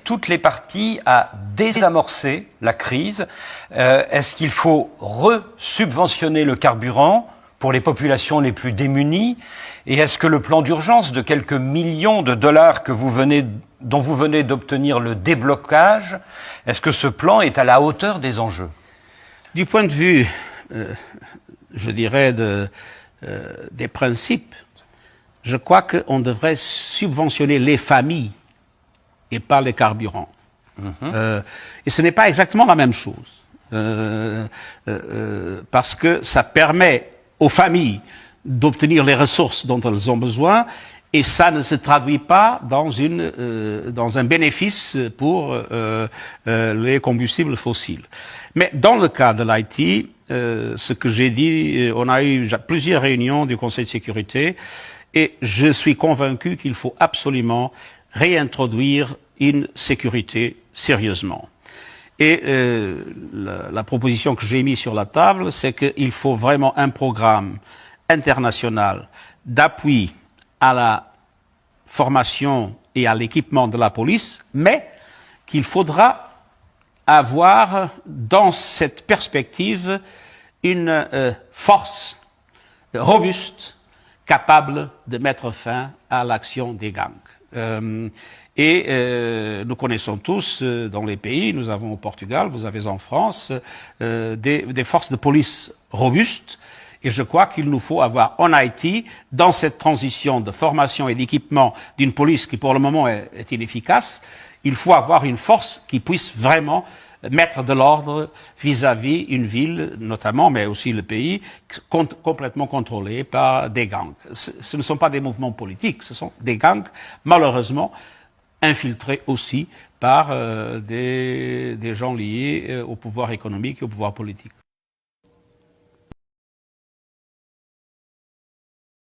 Toutes les parties à désamorcer la crise. Est-ce qu'il faut re-subventionner le carburant pour les populations les plus démunies? Et est-ce que le plan d'urgence de quelques millions de dollars dont vous venez d'obtenir le déblocage, est-ce que ce plan est à la hauteur des enjeux? Du point de vue, je dirais, des principes, je crois qu'on devrait subventionner les familles et pas les carburants. Et ce n'est pas exactement la même chose. Parce que ça permet aux familles d'obtenir les ressources dont elles ont besoin et ça ne se traduit pas dans un bénéfice pour les combustibles fossiles. Mais dans le cas de l'Haïti, ce que j'ai dit, on a eu plusieurs réunions du Conseil de sécurité et je suis convaincu qu'il faut absolument réintroduire une sécurité sérieusement. Et la proposition que j'ai mise sur la table, c'est qu'il faut vraiment un programme international d'appui à la formation et à l'équipement de la police, mais qu'il faudra avoir dans cette perspective une force robuste capable de mettre fin à l'action des gangs. Nous connaissons tous dans les pays, nous avons au Portugal, vous avez en France, des forces de police robustes. Et je crois qu'il nous faut avoir en Haïti, dans cette transition de formation et d'équipement d'une police qui pour le moment est inefficace, il faut avoir une force qui puisse vraiment mettre de l'ordre vis-à-vis une ville, notamment, mais aussi le pays, complètement contrôlé par des gangs. Ce ne sont pas des mouvements politiques, ce sont des gangs, malheureusement, infiltrés aussi par des gens liés au pouvoir économique et au pouvoir politique.